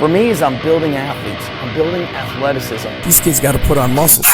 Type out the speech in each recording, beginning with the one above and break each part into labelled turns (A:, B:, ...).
A: For me, is I'm building athletes. I'm building athleticism.
B: These kids got to put on muscles.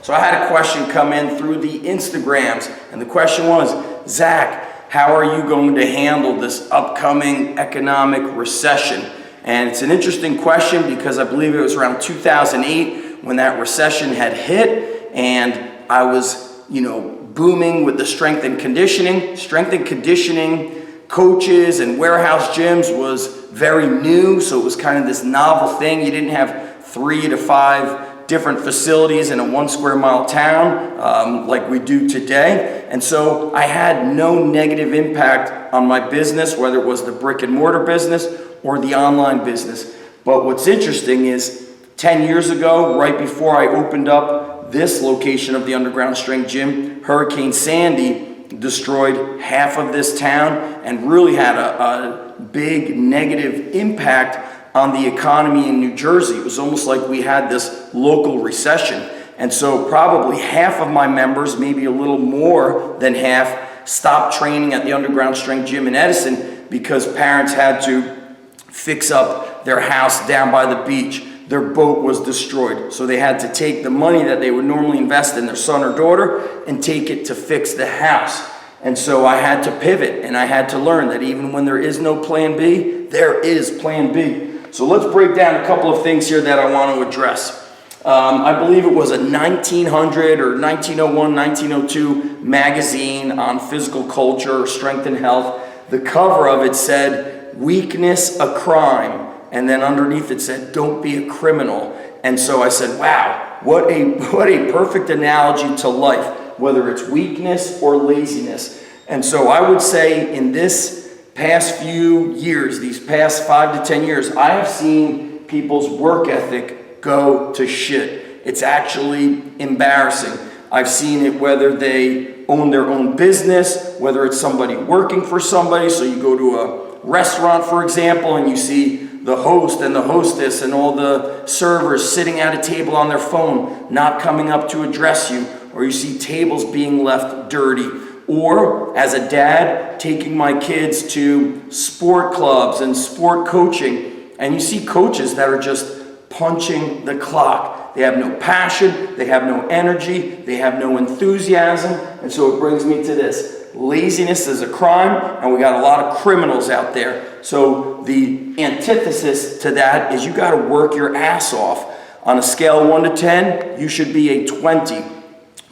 C: So I had a question come in through the Instagrams, and the question was, Zach, how are you going to handle this upcoming economic recession? And it's an interesting question because I believe it was around 2008 when that recession had hit, and I was, booming with the strength and conditioning. Strength and conditioning coaches and warehouse gyms was very new, so it was kind of this novel thing. You didn't have 3 to 5 different facilities in a 1 square mile town like we do today. And so I had no negative impact on my business, whether it was the brick and mortar business or the online business. But what's interesting is 10 years ago, right before I opened up this location of the Underground Strength Gym, Hurricane Sandy destroyed half of this town and really had a big negative impact on the economy in New Jersey. It was almost like we had this local recession. And so probably half of my members, maybe a little more than half, stopped training at the Underground Strength Gym in Edison because parents had to fix up their house down by the beach. Their boat was destroyed. So they had to take the money that they would normally invest in their son or daughter and take it to fix the house. And so I had to pivot, and I had to learn that even when there is no plan B, there is plan B. So let's break down a couple of things here that I want to address. I believe it was a 1900 or 1901, 1902 magazine on physical culture, strength and health. The cover of it said, "Weakness a crime," and then underneath it said, "Don't be a criminal." And so I said, wow, what a perfect analogy to life, whether it's weakness or laziness. And so I would say in this past few years, these past 5 to 10 years, I have seen people's work ethic go to shit. It's actually embarrassing. I've seen it whether they own their own business, whether it's somebody working for somebody. So you go to a restaurant, for example, and you see the host and the hostess and all the servers sitting at a table on their phone, not coming up to address you, or you see tables being left dirty. Or as a dad, taking my kids to sport clubs and sport coaching, and you see coaches that are just punching the clock. They have no passion, they have no energy, they have no enthusiasm, and so it brings me to this. Laziness is a crime, and we got a lot of criminals out there. So the antithesis to that is you got to work your ass off. On a scale of 1 to 10, you should be a 20.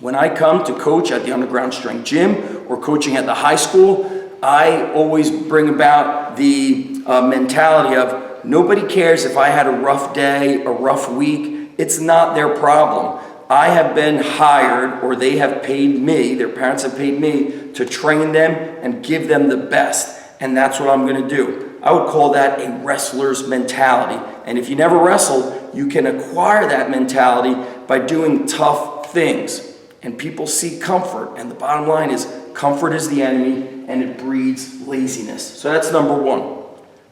C: When I come to coach at the Underground Strength Gym or coaching at the high school, I always bring about the mentality of nobody cares if I had a rough day, a rough week. It's not their problem. I have been hired, or they have paid me, their parents have paid me to train them and give them the best. And that's what I'm going to do. I would call that a wrestler's mentality. And if you never wrestled, you can acquire that mentality by doing tough things. And people seek comfort, and the bottom line is comfort is the enemy, and it breeds laziness. So that's number 1.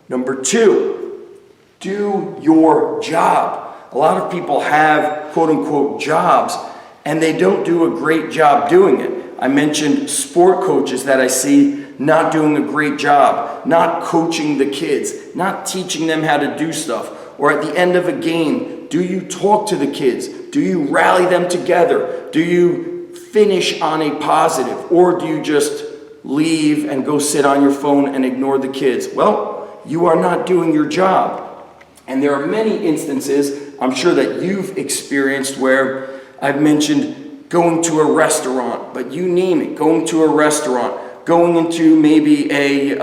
C: Number 2, do your job. A lot of people have quote-unquote jobs, and they don't do a great job doing it. I mentioned sport coaches that I see not doing a great job, not coaching the kids, not teaching them how to do stuff. Or at the end of a game, do you talk to the kids? Do you rally them together? Do you finish on a positive? Or do you just leave and go sit on your phone and ignore the kids? Well, you are not doing your job. And there are many instances, I'm sure that you've experienced, where I've mentioned going to a restaurant, but you name it, going to a restaurant, going into maybe a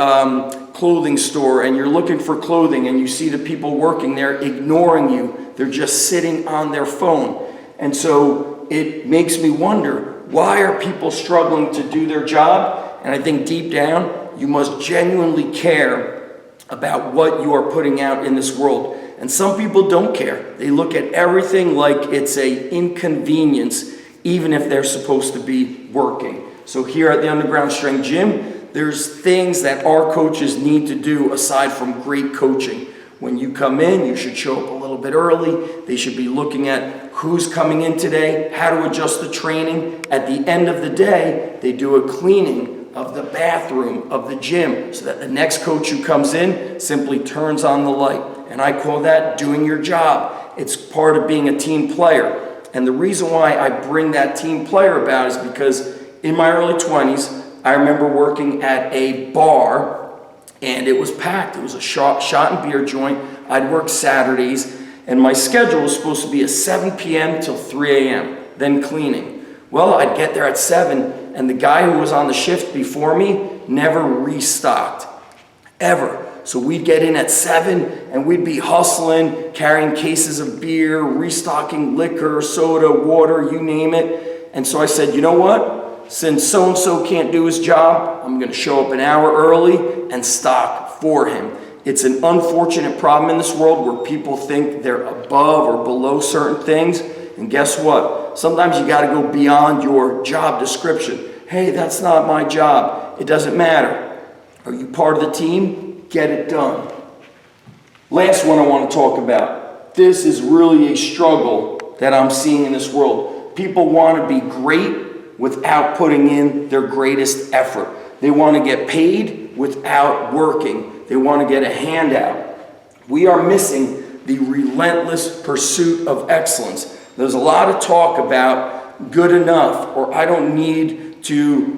C: clothing store, and you're looking for clothing, and you see the people working there ignoring you. They're just sitting on their phone. And so it makes me wonder, why are people struggling to do their job? And I think deep down, you must genuinely care about what you are putting out in this world. And some people don't care. They look at everything like it's an inconvenience, even if they're supposed to be working. So here at the Underground Strength Gym, there's things that our coaches need to do aside from great coaching. When you come in, you should show up a little bit early. They should be looking at who's coming in today, how to adjust the training. At the end of the day, they do a cleaning of the bathroom, of the gym, so that the next coach who comes in simply turns on the light. And I call that doing your job. It's part of being a team player. And the reason why I bring that team player about is because in my early 20s, I remember working at a bar, and it was packed. It was a shot and beer joint. I'd work Saturdays, and my schedule was supposed to be at 7 p.m. till 3 a.m., then cleaning. Well, I'd get there at 7, and the guy who was on the shift before me never restocked, ever. So we'd get in at 7, and we'd be hustling, carrying cases of beer, restocking liquor, soda, water, you name it. And so I said, you know what? Since so-and-so can't do his job, I'm going to show up an hour early and stock for him. It's an unfortunate problem in this world where people think they're above or below certain things. And guess what? Sometimes you got to go beyond your job description. Hey, that's not my job. It doesn't matter. Are you part of the team? Get it done. Last one I want to talk about. This is really a struggle that I'm seeing in this world. People want to be great without putting in their greatest effort. They want to get paid without working. They want to get a handout. We are missing the relentless pursuit of excellence. There's a lot of talk about good enough, or I don't need to,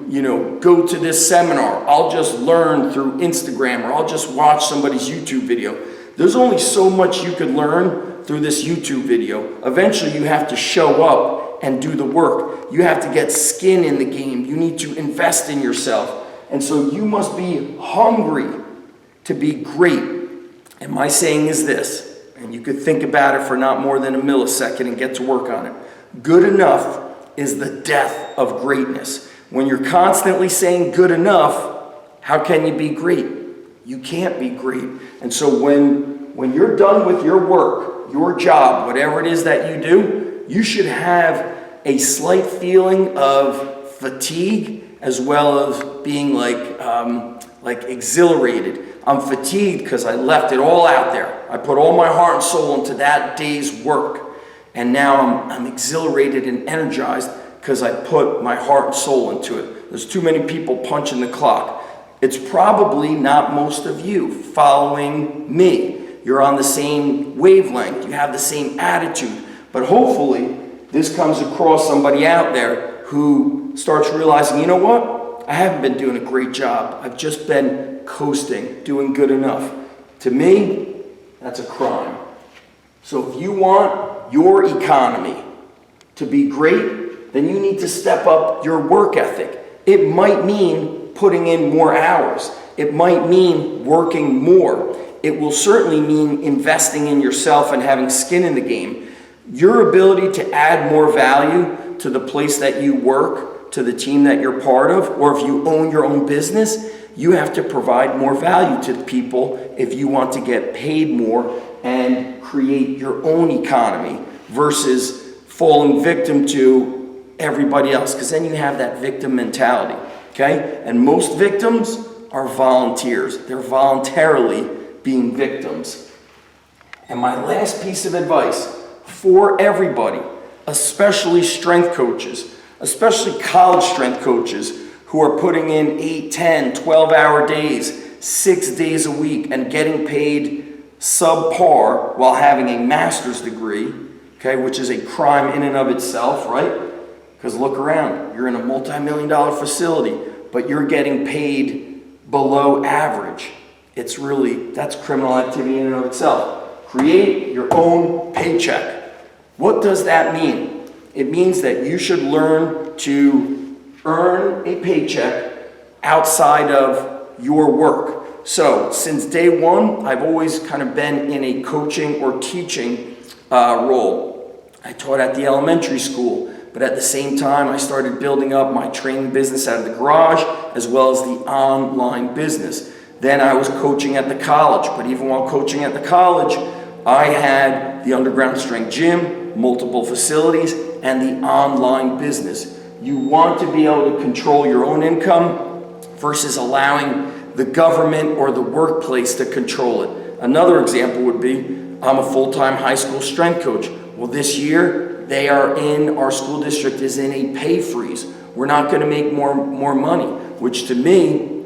C: go to this seminar. I'll just learn through Instagram, or I'll just watch somebody's YouTube video. There's only so much you could learn through this YouTube video. Eventually you have to show up and do the work. You have to get skin in the game. You need to invest in yourself. And so you must be hungry to be great. And my saying is this, and you could think about it for not more than a millisecond and get to work on it. Good enough is the death of greatness. When you're constantly saying good enough, how can you be great? You can't be great. And so when you're done with your work, your job, whatever it is that you do, you should have a slight feeling of fatigue as well as being like exhilarated. I'm fatigued because I left it all out there. I put all my heart and soul into that day's work. And now I'm exhilarated and energized because I put my heart and soul into it. There's too many people punching the clock. It's probably not most of you following me. You're on the same wavelength. You have the same attitude. But hopefully, this comes across somebody out there who starts realizing, you know what? I haven't been doing a great job. I've just been coasting, doing good enough. To me, that's a crime. So if you want your economy to be great, then you need to step up your work ethic. It might mean putting in more hours. It might mean working more. It will certainly mean investing in yourself and having skin in the game. Your ability to add more value to the place that you work, to the team that you're part of, or if you own your own business, you have to provide more value to the people if you want to get paid more and create your own economy versus falling victim to everybody else, because then you have that victim mentality, okay? And most victims are volunteers. They're voluntarily being victims. And my last piece of advice for everybody, especially strength coaches, especially college strength coaches who are putting in 8, 10, 12-hour days, 6 days a week, and getting paid subpar while having a master's degree, okay, which is a crime in and of itself, right? Because look around, you're in a multi-million-dollar facility, but you're getting paid below average. That's criminal activity in and of itself. Create your own paycheck. What does that mean? It means that you should learn to earn a paycheck outside of your work. So since day one, I've always kind of been in a coaching or teaching role. I taught at the elementary school, but at the same time, I started building up my training business out of the garage, as well as the online business. Then I was coaching at the college, but even while coaching at the college, I had the underground strength gym, multiple facilities, and the online business. You want to be able to control your own income versus allowing the government or the workplace to control it. Another example would be, I'm a full-time high school strength coach. Well, this year, they are in, our school district is in a pay freeze. We're not gonna make more money, which to me,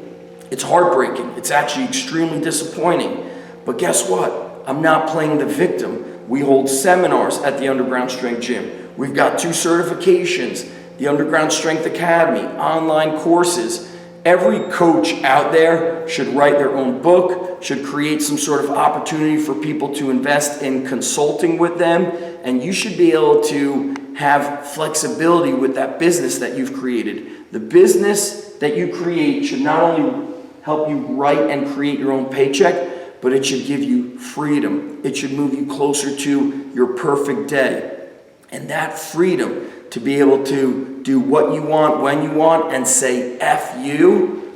C: it's heartbreaking. It's actually extremely disappointing. But guess what? I'm not playing the victim. We hold seminars at the Underground Strength Gym. We've got 2 certifications, the Underground Strength Academy, online courses. Every coach out there should write their own book, should create some sort of opportunity for people to invest in consulting with them, and you should be able to have flexibility with that business that you've created. The business that you create should not only help you write and create your own paycheck, but it should give you freedom. It should move you closer to your perfect day. And that freedom to be able to do what you want, when you want, and say F you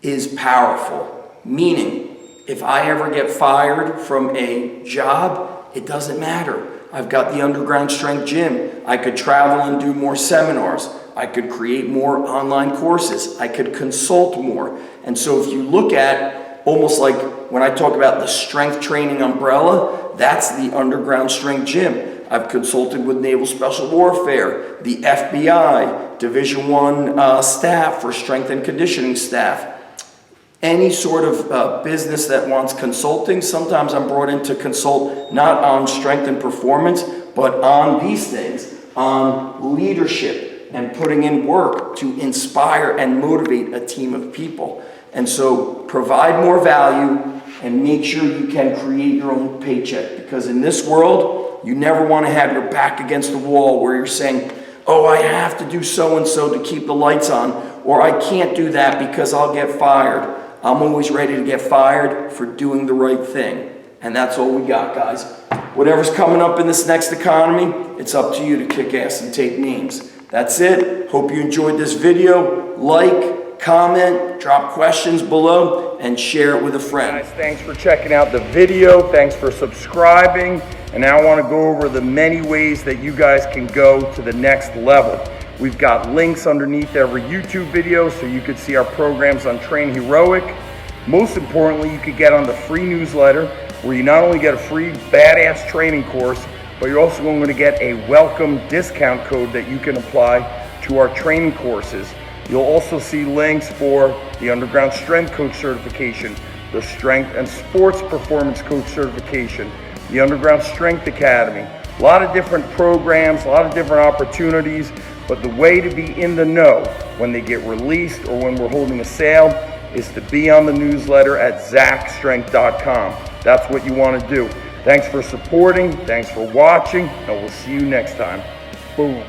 C: is powerful. Meaning, if I ever get fired from a job, it doesn't matter. I've got the Underground Strength Gym. I could travel and do more seminars. I could create more online courses. I could consult more. And so if you look at almost like when I talk about the strength training umbrella, that's the Underground Strength Gym. I've consulted with Naval Special Warfare, the FBI, Division I staff for strength and conditioning staff. Any sort of business that wants consulting, sometimes I'm brought in to consult not on strength and performance, but on these things, on leadership and putting in work to inspire and motivate a team of people. And so provide more value and make sure you can create your own paycheck, because in this world, you never want to have your back against the wall where you're saying, oh, I have to do so-and-so to keep the lights on, or I can't do that because I'll get fired. I'm always ready to get fired for doing the right thing. And that's all we got, guys. Whatever's coming up in this next economy, it's up to you to kick ass and take names. That's it. Hope you enjoyed this video. Like, comment, drop questions below, and share it with a friend. Guys, thanks for checking out the video. Thanks for subscribing. And now I want to go over the many ways that you guys can go to the next level. We've got links underneath every YouTube video so you could see our programs on Train Heroic. Most importantly, you could get on the free newsletter where you not only get a free badass training course, but you're also going to get a welcome discount code that you can apply to our training courses. You'll also see links for the Underground Strength Coach certification, the Strength and Sports Performance Coach certification, the Underground Strength Academy. A lot of different programs, a lot of different opportunities, but the way to be in the know when they get released or when we're holding a sale is to be on the newsletter at zachstrength.com. That's what you want to do. Thanks for supporting, thanks for watching, and we'll see you next time. Boom.